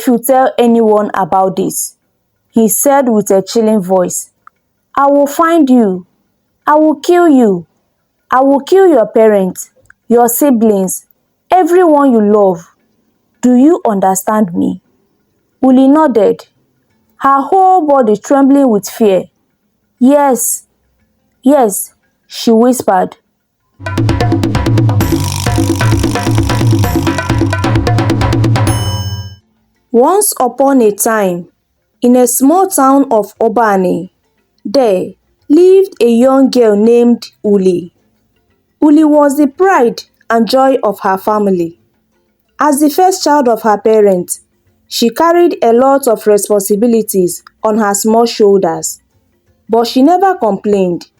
If you tell anyone about this, he said with a chilling voice, I will find you. I will kill you. I will kill your parents, your siblings, everyone you love. Do you understand me? Ulie nodded, her whole body trembling with fear. Yes, yes, she whispered. Once upon a time, in a small town of Obani, there lived a young girl named Ulie. Ulie was the pride and joy of her family. As the first child of her parents, she carried a lot of responsibilities on her small shoulders. But she never complained.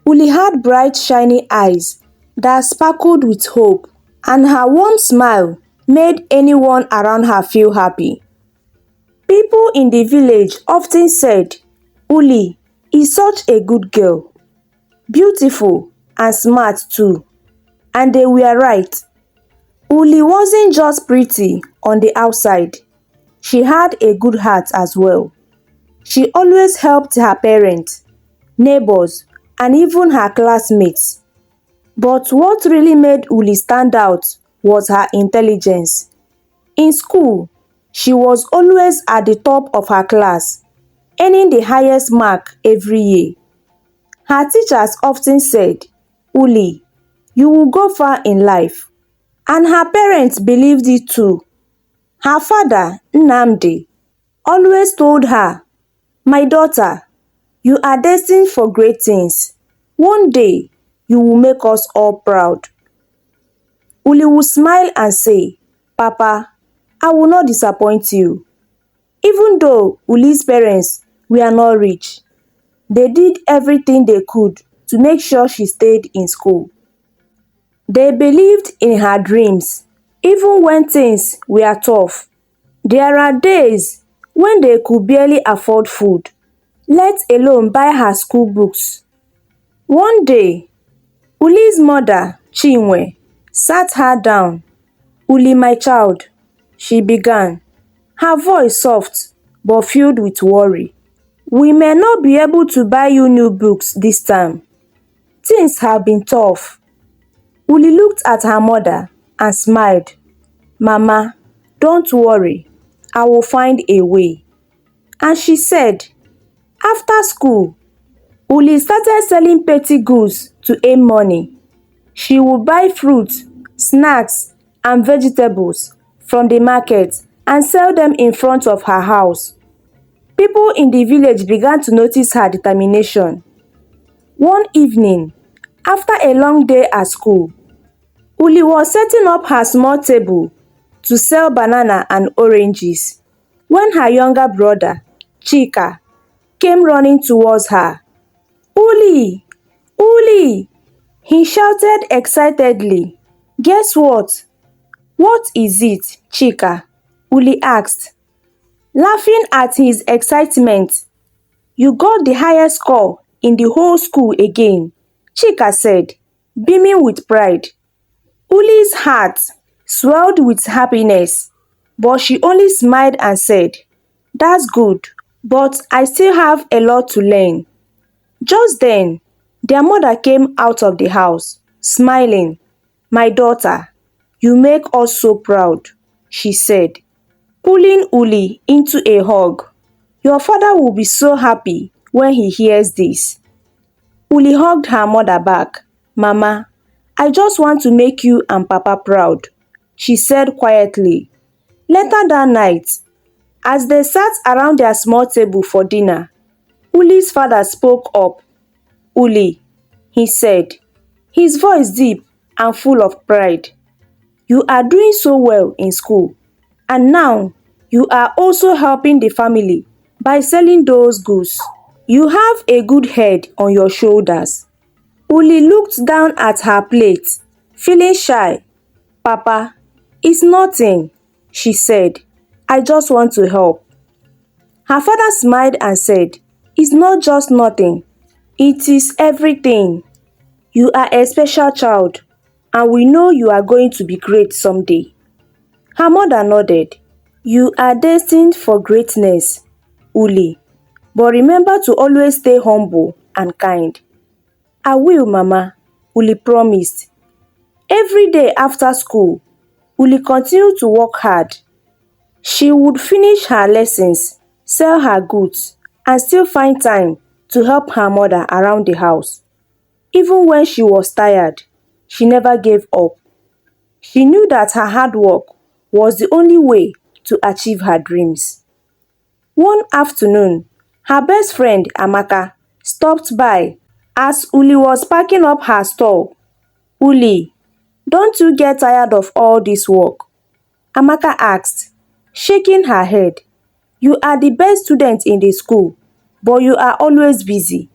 Ulie had bright, shiny eyes that sparkled with hope, and her warm smile made anyone around her feel happy. People in the village often said, Ulie is such a good girl, beautiful and smart too. And they were right. Ulie wasn't just pretty on the outside. She had a good heart as well. She always helped her parents, neighbors, and even her classmates. But what really made Ulie stand out was her intelligence. In school, she was always at the top of her class, earning the highest mark every year. Her teachers often said, Ulie, you will go far in life. And her parents believed it too. Her father, Nnamdi, always told her, my daughter, you are destined for great things. One day, you will make us all proud. Ulie would smile and say, Papa, I will not disappoint you. Even though Ulie's parents were not rich, they did everything they could to make sure she stayed in school. They believed in her dreams, even when things were tough. There are days when they could barely afford food, let alone buy her school books. One day, Ulie's mother, Chinwe, sat her down. Ulie, my child, she began, her voice soft but filled with worry. We may not be able to buy you new books this time. Things have been tough. Ulie looked at her mother and smiled. Mama, don't worry, I will find a way. And she said, after school, Ulie started selling petty goods to earn money. She would buy fruits, snacks, and vegetables from the market and sell them in front of her house. People in the village began to notice her determination. One evening, after a long day at school, Ulie was setting up her small table to sell banana and oranges when her younger brother, Chika, came running towards her. Ulie! Ulie! He shouted excitedly. Guess what? What is it, Chika? Ulie asked, laughing at his excitement. You got the highest score in the whole school again, Chika said, beaming with pride. Ulie's heart swelled with happiness, but she only smiled and said, that's good, but I still have a lot to learn. Just then, their mother came out of the house, smiling. My daughter, you make us so proud, she said, pulling Ulie into a hug. Your father will be so happy when he hears this. Ulie hugged her mother back. Mama, I just want to make you and Papa proud, she said quietly. Later that night, as they sat around their small table for dinner, Ulie's father spoke up. Ulie, he said, his voice deep and full of pride. You are doing so well in school, and now you are also helping the family by selling those goods. You have a good head on your shoulders. Ulie looked down at her plate, feeling shy. Papa, it's nothing, she said. I just want to help. Her father smiled and said, it's not just nothing, it is everything. You are a special child, and we know you are going to be great someday. Her mother nodded. You are destined for greatness, Ulie, but remember to always stay humble and kind. I will, Mama, Ulie promised. Every day after school, Ulie continued to work hard. She would finish her lessons, sell her goods, and still find time to help her mother around the house. Even when she was tired, she never gave up. She knew that her hard work was the only way to achieve her dreams. One afternoon, her best friend Amaka stopped by as Ulie was packing up her stall. Ulie, don't you get tired of all this work? Amaka asked, shaking her head. You are the best student in the school, but you are always busy.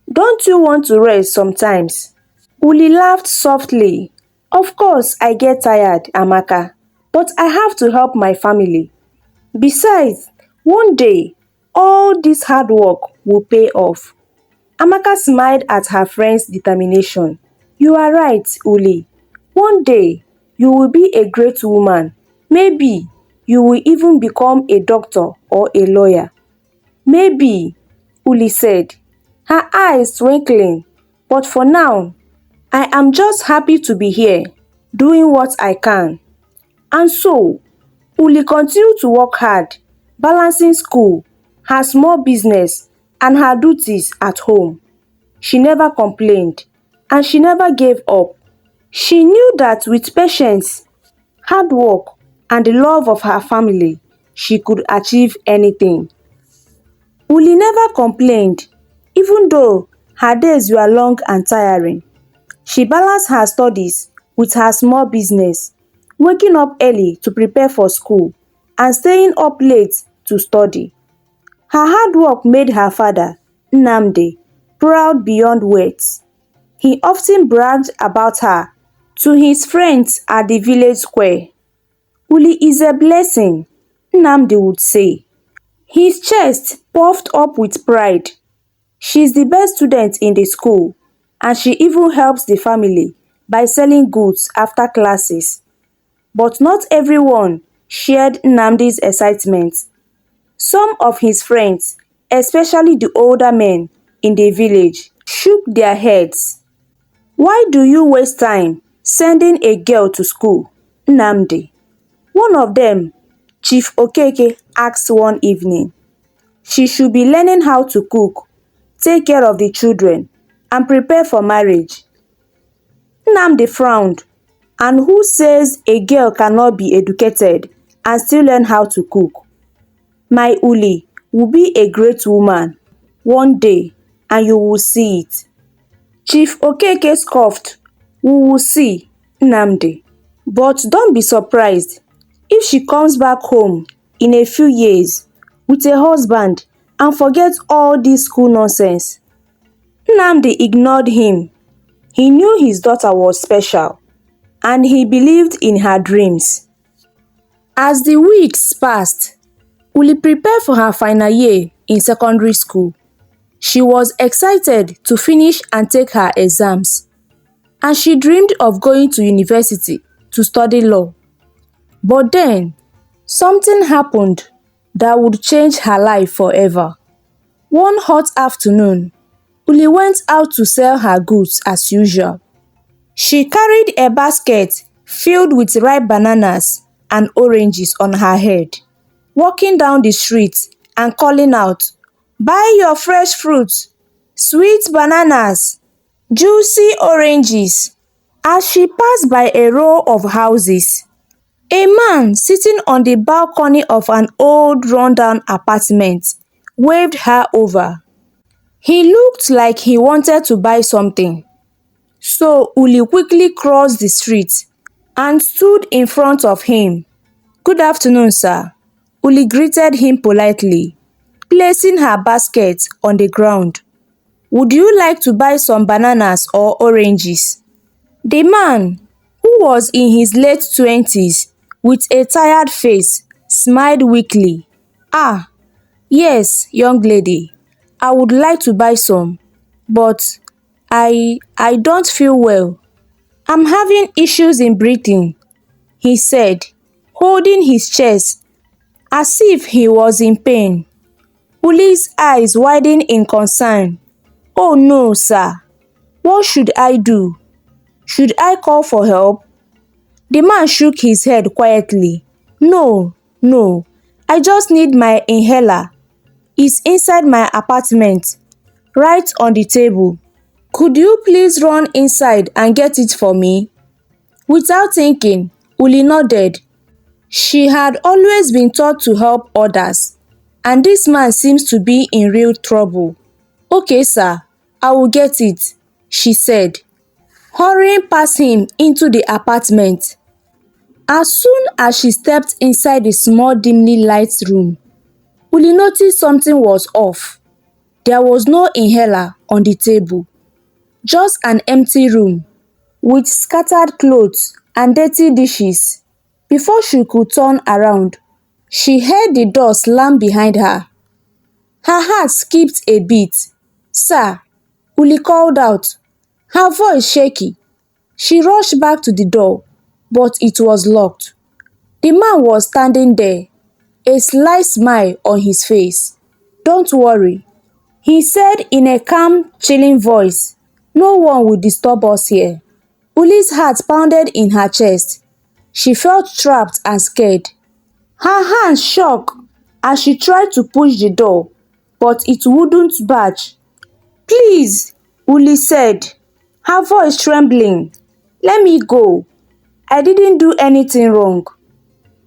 Don't you want to rest sometimes? Ulie laughed softly. Of course I get tired, Amaka, but I have to help my family. Besides, one day, all this hard work will pay off. Amaka smiled at her friend's determination. You are right, Ulie. One day, you will be a great woman. Maybe you will even become a doctor or a lawyer. Maybe, Ulie said, her eyes twinkling. But for now, I am just happy to be here, doing what I can. And so, Ulie continued to work hard, balancing school, her small business, and her duties at home. She never complained, and she never gave up. She knew that with patience, hard work, and the love of her family, she could achieve anything. Ulie never complained, even though her days were long and tiring. She balanced her studies with her small business, waking up early to prepare for school and staying up late to study. Her hard work made her father, Nnamdi, proud beyond words. He often bragged about her to his friends at the village square. Ulie is a blessing, Nnamdi would say. His chest puffed up with pride. She's the best student in the school, and she even helps the family by selling goods after classes. But not everyone shared Nnamdi's excitement. Some of his friends, especially the older men in the village, shook their heads. Why do you waste time sending a girl to school, Nnamdi? One of them, Chief Okeke, asked one evening. She should be learning how to cook, take care of the children, and prepare for marriage. Nnamdi frowned. And who says a girl cannot be educated and still learn how to cook? My Ulie will be a great woman one day, and you will see it. Chief Okeke scoffed. We will see, Nnamdi. But don't be surprised if she comes back home in a few years with a husband and forgets all this school nonsense. Nnamdi ignored him. He knew his daughter was special, and he believed in her dreams. As the weeks passed, Ulie prepared for her final year in secondary school. She was excited to finish and take her exams, and she dreamed of going to university to study law. But then, something happened that would change her life forever. One hot afternoon, Ulie went out to sell her goods as usual. She carried a basket filled with ripe bananas and oranges on her head, walking down the street and calling out, "Buy your fresh fruits, sweet bananas, juicy oranges." As she passed by a row of houses, a man sitting on the balcony of an old rundown apartment waved her over. He looked like he wanted to buy something. So Ulie quickly crossed the street and stood in front of him. "Good afternoon, sir." Ulie greeted him politely, placing her basket on the ground. "Would you like to buy some bananas or oranges?" The man, who was in his late 20s with a tired face, smiled weakly. "Ah, yes, young lady, I would like to buy some, but I don't feel well. I'm having issues in breathing," he said, holding his chest as if he was in pain. Ulie's eyes widened in concern. "Oh no, sir. What should I do? Should I call for help?" The man shook his head quietly. "No, no. I just need my inhaler. It's inside my apartment, right on the table. Could you please run inside and get it for me?" Without thinking, Ulie nodded. She had always been taught to help others, and this man seems to be in real trouble. "Okay, sir, I will get it," she said, hurrying past him into the apartment. As soon as she stepped inside the small dimly lighted room, Ulie noticed something was off. There was no inhaler on the table, just an empty room with scattered clothes and dirty dishes. Before she could turn around, she heard the door slam behind her. Her heart skipped a beat. "Sir," Ulie called out, her voice shaky. She rushed back to the door, but it was locked. The man was standing there, a sly smile on his face. "Don't worry," he said in a calm, chilling voice. "No one will disturb us here." Ulie's heart pounded in her chest. She felt trapped and scared. Her hands shook as she tried to push the door, but it wouldn't budge. "Please," Ulie said, her voice trembling. "Let me go. I didn't do anything wrong."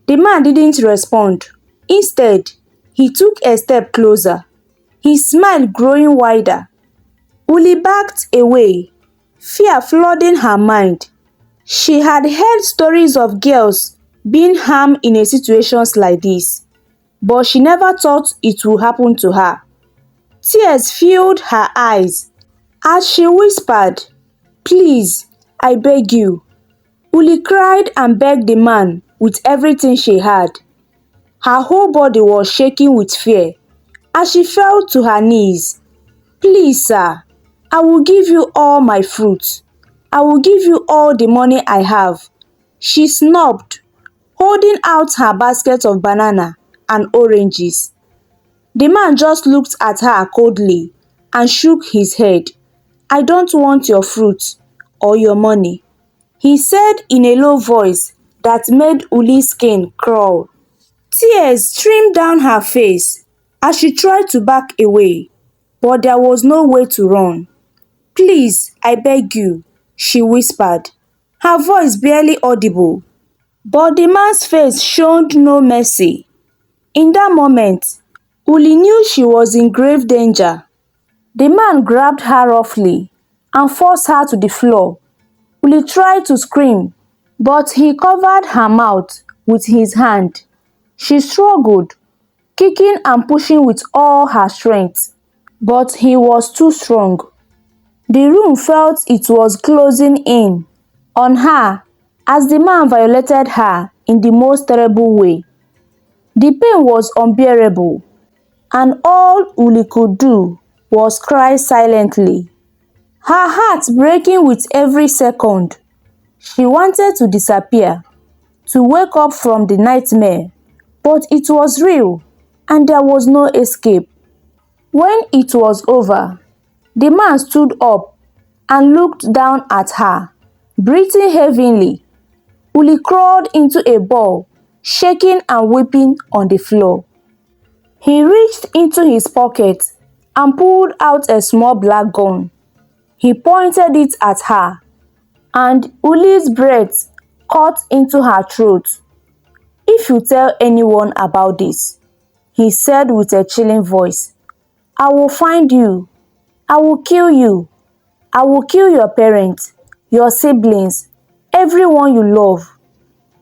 The man didn't respond. Instead, he took a step closer, his smile growing wider. Ulie backed away, fear flooding her mind. She had heard stories of girls being harmed in situations like this, but she never thought it would happen to her. Tears filled her eyes as she whispered, "Please, I beg you." Ulie cried and begged the man with everything she had. Her whole body was shaking with fear as she fell to her knees. "Please, sir, I will give you all my fruits. I will give you all the money I have," she sobbed, holding out her basket of banana and oranges. The man just looked at her coldly and shook his head. "I don't want your fruit or your money," he said in a low voice that made Ulie's skin crawl. Tears streamed down her face as she tried to back away, but there was no way to run. "Please, I beg you," she whispered, her voice barely audible. But the man's face showed no mercy. In that moment, Ulie knew she was in grave danger. The man grabbed her roughly and forced her to the floor. Ulie tried to scream, but he covered her mouth with his hand. She struggled, kicking and pushing with all her strength, but he was too strong. The room felt it was closing in on her as the man violated her in the most terrible way. The pain was unbearable, and all Ulie could do was cry silently, her heart breaking with every second. She wanted to disappear, to wake up from the nightmare, but it was real and there was no escape. When it was over, the man stood up and looked down at her, breathing heavily. Ulie crawled into a ball, shaking and weeping on the floor. He reached into his pocket and pulled out a small black gun. He pointed it at her, and Ulie's breath caught into her throat. "If you tell anyone about this," he said with a chilling voice, "I will find you. I will kill you. I will kill your parents, your siblings, everyone you love.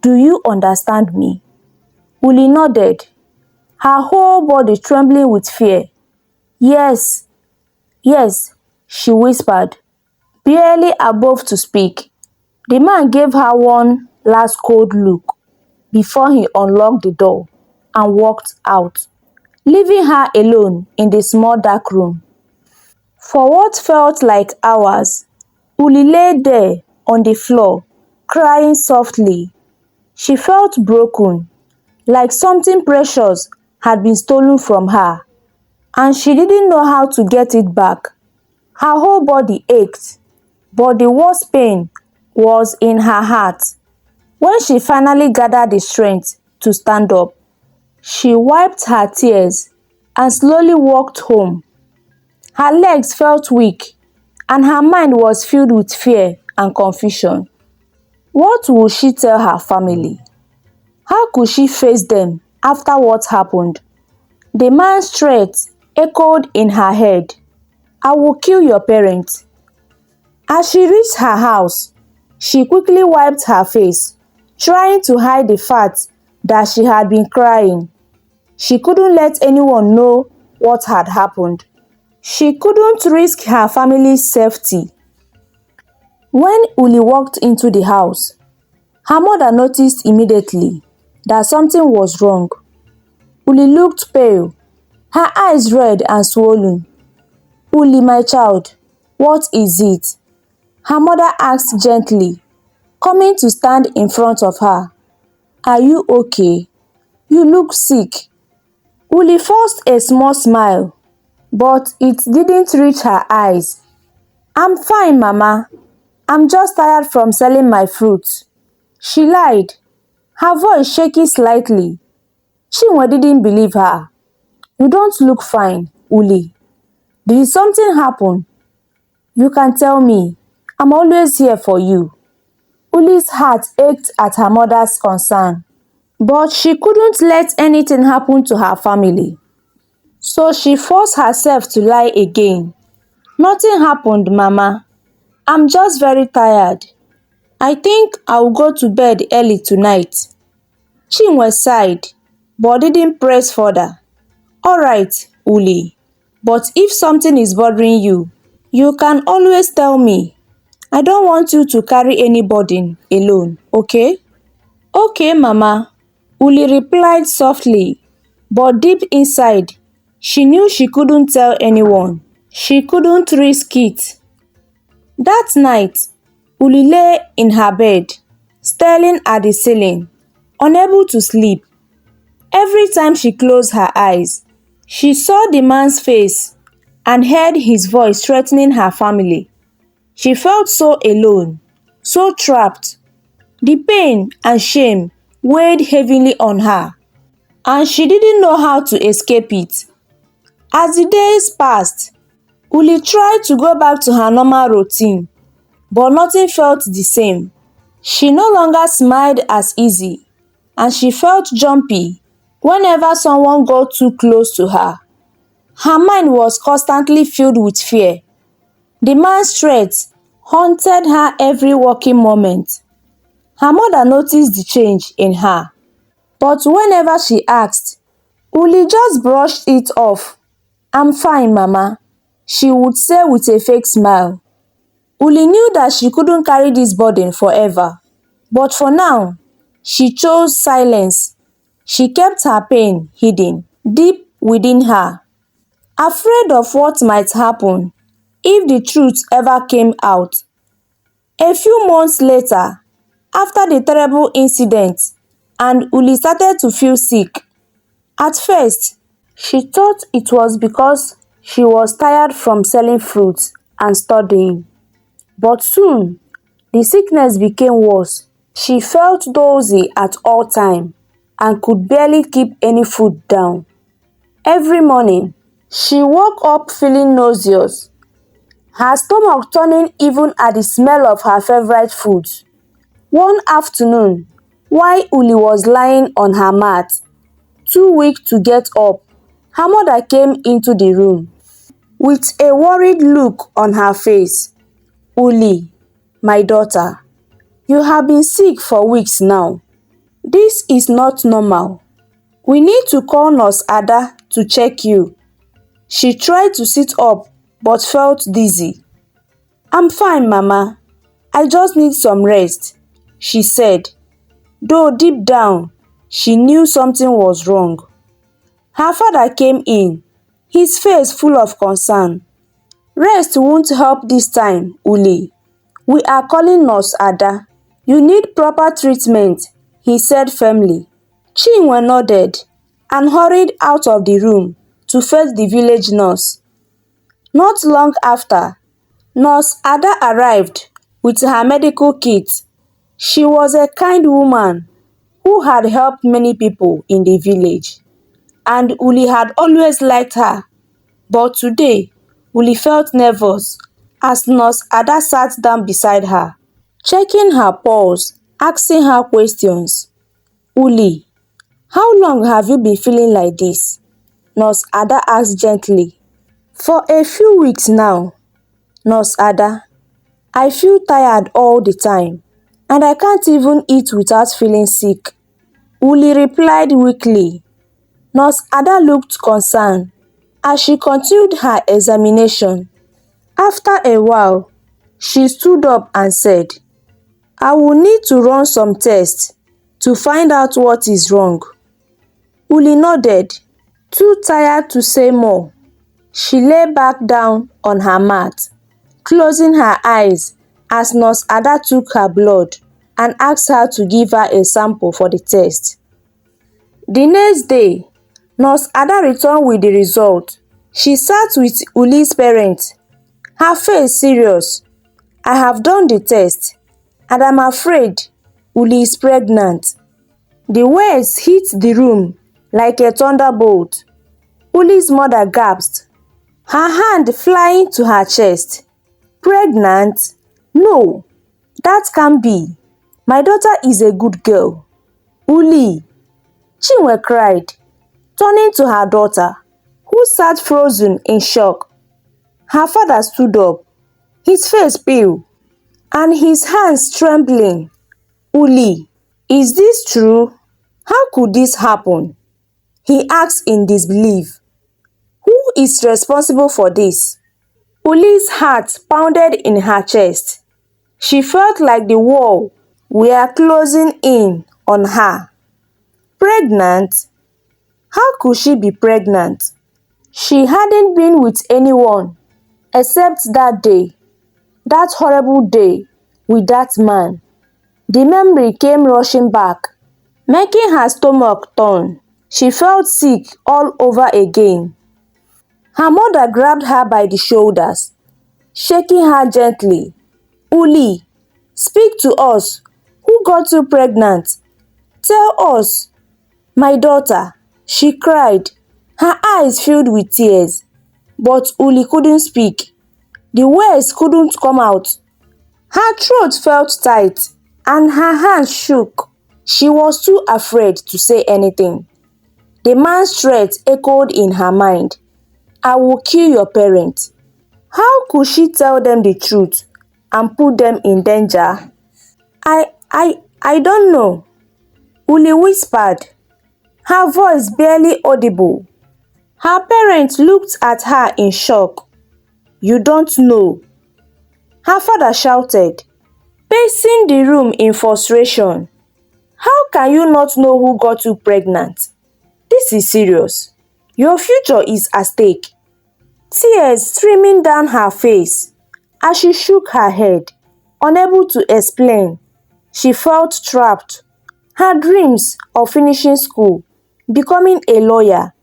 Do you understand me?" Ulie nodded, her whole body trembling with fear. "Yes, yes," she whispered, barely able to speak. The man gave her one last cold look before he unlocked the door and walked out, leaving her alone in the small dark room. For what felt like hours, Ulie lay there on the floor, crying softly. She felt broken, like something precious had been stolen from her, and she didn't know how to get it back. Her whole body ached, but the worst pain was in her heart. When she finally gathered the strength to stand up, she wiped her tears and slowly walked home. Her legs felt weak, and her mind was filled with fear and confusion. What would she tell her family? How could she face them after what happened? The man's threat echoed in her head. "I will kill your parents." As she reached her house, she quickly wiped her face, trying to hide the fact that she had been crying. She couldn't let anyone know what had happened. She couldn't risk her family's safety. When Ulie walked into the house, her mother noticed immediately that something was wrong. Ulie looked pale, her eyes red and swollen. "Ulie, my child, what is it?" her mother asked gently, coming to stand in front of her. "Are you okay? You look sick." Ulie forced a small smile, but it didn't reach her eyes. "I'm fine, Mama. I'm just tired from selling my fruits," she lied, her voice shaking slightly. Chinwe didn't believe her. "You don't look fine, Ulie. Did something happen? You can tell me. I'm always here for you." Ulie's heart ached at her mother's concern, but she couldn't let anything happen to her family. So she forced herself to lie again. "Nothing happened, Mama. I'm just very tired. I think I'll go to bed early tonight." Chinwe sighed, but didn't press further. "All right, Ulie, but if something is bothering you, you can always tell me. I don't want you to carry any burden alone, okay?" "Okay, Mama," Ulie replied softly, but deep inside, she knew she couldn't tell anyone. She couldn't risk it. That night, Ulie lay in her bed, staring at the ceiling, unable to sleep. Every time she closed her eyes, she saw the man's face and heard his voice threatening her family. She felt so alone, so trapped. The pain and shame weighed heavily on her, and she didn't know how to escape it. As the days passed, Ulie tried to go back to her normal routine, but nothing felt the same. She no longer smiled as easy, and she felt jumpy whenever someone got too close to her. Her mind was constantly filled with fear. The man's threats haunted her every waking moment. Her mother noticed the change in her, but whenever she asked, Ulie just brushed it off. "I'm fine, Mama," she would say with a fake smile. Ulie knew that she couldn't carry this burden forever, but for now, she chose silence. She kept her pain hidden deep within her, afraid of what might happen if the truth ever came out. A few months later, after the terrible incident, and Ulie started to feel sick. At first, she thought it was because she was tired from selling fruits and studying. But soon, the sickness became worse. She felt dizzy at all times and could barely keep any food down. Every morning, she woke up feeling nauseous, her stomach turning even at the smell of her favorite foods. One afternoon, while Ulie was lying on her mat, too weak to get up, her mother came into the room with a worried look on her face. "Ulie, my daughter, you have been sick for weeks now. This is not normal. We need to call Nurse Ada to check you." She tried to sit up but felt dizzy. "I'm fine, Mama. I just need some rest," she said, though deep down she knew something was wrong. Her father came in, his face full of concern. "Rest won't help this time, Ulie. We are calling Nurse Ada. You need proper treatment," he said firmly. Chinwe nodded and hurried out of the room to fetch the village nurse. Not long after, Nurse Ada arrived with her medical kit. She was a kind woman who had helped many people in the village, and Ulie had always liked her. But today, Ulie felt nervous as Nurse Ada sat down beside her, checking her pulse, asking her questions. "Ulie, how long have you been feeling like this?" Nurse Ada asked gently. "For a few weeks now, Nurse Ada. I feel tired all the time, and I can't even eat without feeling sick," Ulie replied weakly. Nurse Ada looked concerned as she continued her examination. After a while, she stood up and said, "I will need to run some tests to find out what is wrong." Ulie nodded, too tired to say more. She lay back down on her mat, closing her eyes as Nurse Ada took her blood and asked her to give her a sample for the test. The next day, Nurse Ada returned with the result. She sat with Ulie's parents, her face serious. "I have done the test, and I'm afraid Ulie is pregnant." The words hit the room like a thunderbolt. Ulie's mother gasped, her hand flying to her chest. "Pregnant? No, that can't be. My daughter is a good girl." "Ulie," Chinwe cried, turning to her daughter, who sat frozen in shock. Her father stood up, his face pale, and his hands trembling. "Ulie, is this true? How could this happen?" he asked in disbelief. "Who is responsible for this?" Ulie's heart pounded in her chest. She felt like the wall were closing in on her. Pregnant? How could she be pregnant? She hadn't been with anyone except that day, that horrible day with that man. The memory came rushing back, making her stomach turn. She felt sick all over again. Her mother grabbed her by the shoulders, shaking her gently. "Ulie, speak to us. Who got you pregnant? Tell us." "My daughter," she cried, her eyes filled with tears. But Ulie couldn't speak. The words couldn't come out. Her throat felt tight and her hands shook. She was too afraid to say anything. The man's threat echoed in her mind. "I will kill your parents." How could she tell them the truth and put them in danger? I don't know," Ulie whispered, her voice barely audible. Her parents looked at her in shock. "You don't know?" her father shouted, pacing the room in frustration. "How can you not know who got you pregnant? This is serious. Your future is at stake." Tears streaming down her face as she shook her head, unable to explain. She felt trapped. Her dreams of finishing school, becoming a lawyer,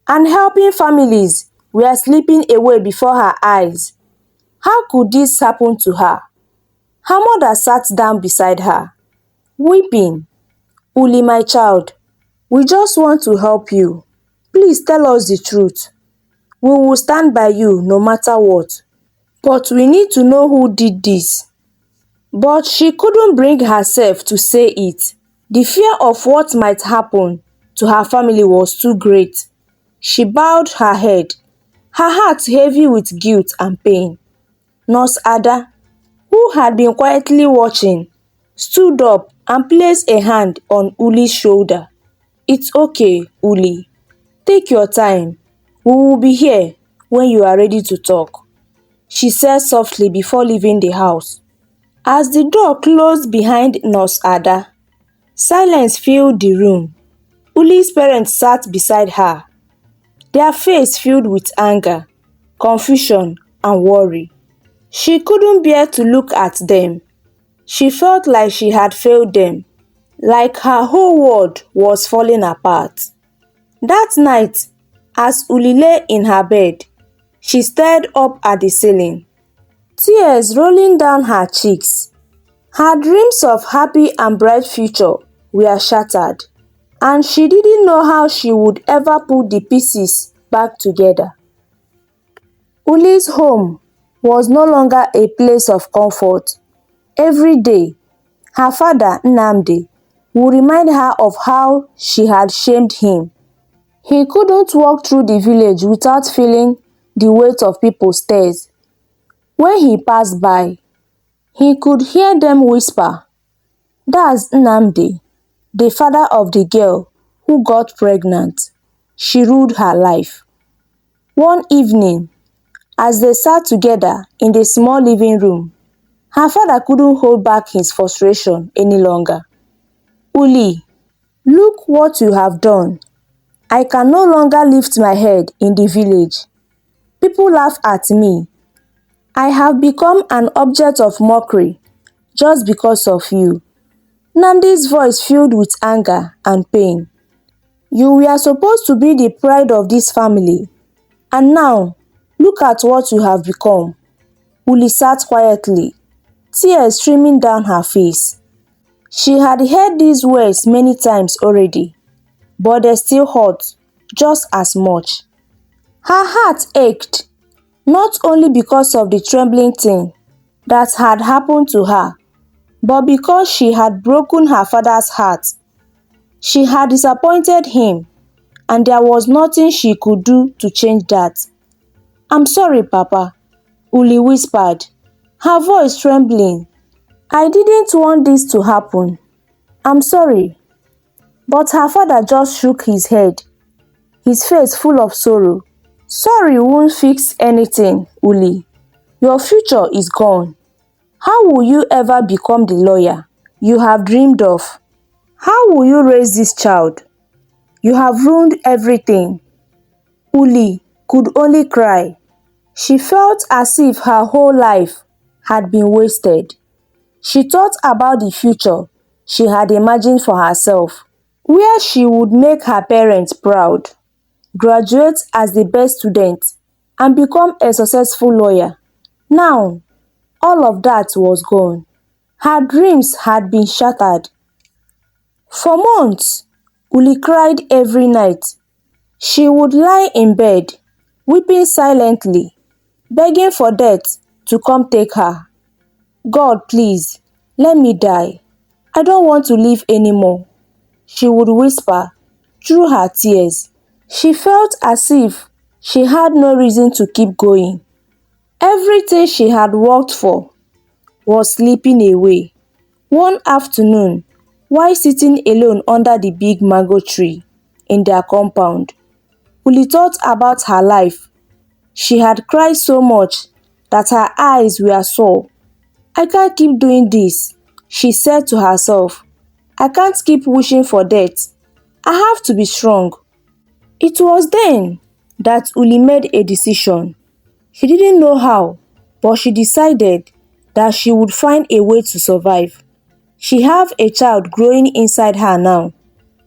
and helping families were slipping away before her eyes. How could this happen to her? Her mother sat down beside her, weeping. "Ulie, my child, we just want to help you. Please tell us the truth. We will stand by you no matter what. But we need to know who did this." But she couldn't bring herself to say it. The fear of what might happen to her family was too great. She bowed her head, her heart heavy with guilt and pain. Nurse Ada, who had been quietly watching, stood up and placed a hand on Ulie's shoulder. "It's okay, Ulie. Take your time. We will be here when you are ready to talk," she said softly before leaving the house. As the door closed behind Nurse Ada, silence filled the room. Ulie's parents sat beside her, their faces filled with anger, confusion, and worry. She couldn't bear to look at them. She felt like she had failed them. like her whole world was falling apart. That night, as Ulie lay in her bed, she stared up at the ceiling, tears rolling down her cheeks. Her dreams of happy and bright future were shattered, and she didn't know how she would ever put the pieces back together. Ulie's home was no longer a place of comfort. Every day, her father, Nnamdi, would remind her of how she had shamed him. He couldn't walk through the village without feeling the weight of people's stares. When he passed by, he could hear them whisper, "That's Nnamdi, the father of the girl who got pregnant. She ruled her life." One evening, as they sat together in the small living room, her father couldn't hold back his frustration any longer. "Ulie, look what you have done. I can no longer lift my head in the village. People laugh at me. I have become an object of mockery just because of you." Nnamdi's voice filled with anger and pain. "You were supposed to be the pride of this family, and now look at what you have become." Ulie sat quietly, tears streaming down her face. She had heard these words many times already, but they still hurt just as much. Her heart ached, not only because of the trembling thing that had happened to her, but because she had broken her father's heart. She had disappointed him, and there was nothing she could do to change that. "I'm sorry, Papa," Ulie whispered, her voice trembling. "I didn't want this to happen. I'm sorry." But her father just shook his head, his face full of sorrow. "Sorry won't fix anything, Ulie. Your future is gone. How will you ever become the lawyer you have dreamed of? How will you raise this child? You have ruined everything." Ulie could only cry. She felt as if her whole life had been wasted. She thought about the future she had imagined for herself, where she would make her parents proud, graduate as the best student, and become a successful lawyer. Now, all of that was gone. Her dreams had been shattered. For months, Ulie cried every night. She would lie in bed, weeping silently, begging for death to come take her. "God, please, let me die. I don't want to live anymore," she would whisper through her tears. She felt as if she had no reason to keep going. Everything she had worked for was slipping away. One afternoon, while sitting alone under the big mango tree in their compound, Ulie thought about her life. She had cried so much that her eyes were sore. "I can't keep doing this," she said to herself. "I can't keep wishing for death. I have to be strong." It was then that Ulie made a decision. She didn't know how, but she decided that she would find a way to survive. She had a child growing inside her now,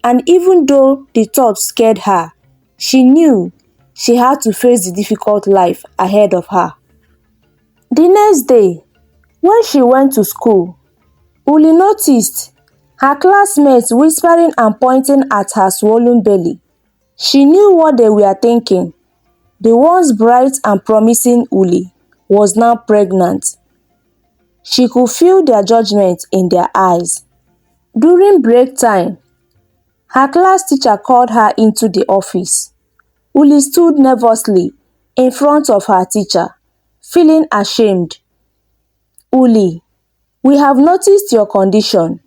and even though the thought scared her, she knew she had to face the difficult life ahead of her. The next day, when she went to school, Ulie noticed her classmates whispering and pointing at her swollen belly. She knew what they were thinking. The once bright and promising Ulie was now pregnant. She could feel their judgment in their eyes. During break time, her class teacher called her into the office. Ulie stood nervously in front of her teacher, feeling ashamed. "Ulie, we have noticed your condition,"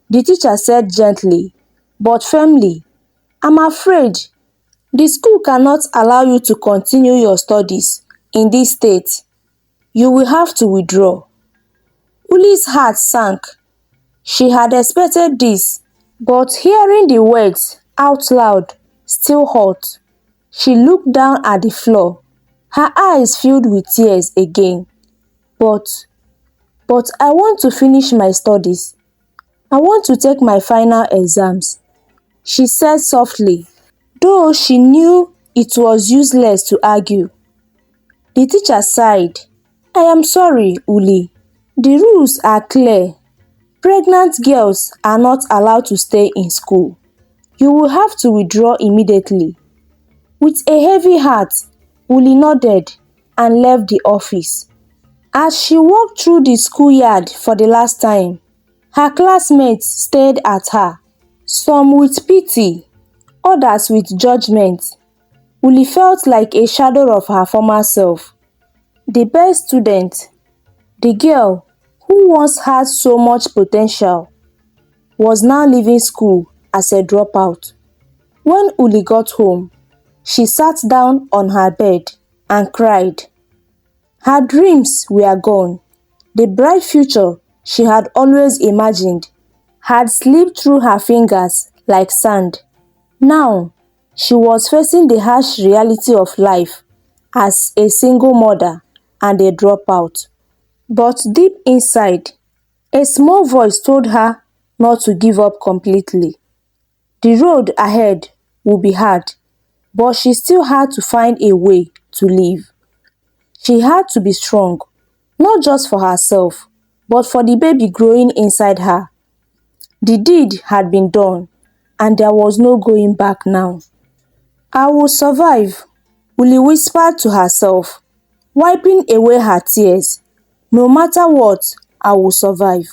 the teacher said gently but firmly. "I'm afraid the school cannot allow you to continue your studies in this state. You will have to withdraw." Ulie's heart sank. She had expected this, but hearing the words out loud still hurt. She looked down at the floor, her eyes filled with tears again. But I want to finish my studies." I want to take my final exams, she said softly, though she knew it was useless to argue. The teacher sighed. I am sorry, Ulie. The rules are clear. Pregnant girls are not allowed to stay in school. You will have to withdraw immediately. With a heavy heart, Ulie nodded and left the office. As she walked through the schoolyard for the last time, her classmates stared at her, some with pity, others with judgment. Ulie felt like a shadow of her former self. The best student, the girl who once had so much potential, was now leaving school as a dropout. When Ulie got home, she sat down on her bed and cried. Her dreams were gone. The bright future she had always imagined had slipped through her fingers like sand. Now, she was facing the harsh reality of life as a single mother and a dropout. But deep inside, a small voice told her not to give up completely. The road ahead would be hard, but she still had to find a way to live. She had to be strong, not just for herself, but for the baby growing inside her. The deed had been done, and there was no going back now. I will survive, Ulie whispered to herself, wiping away her tears. No matter what, I will survive.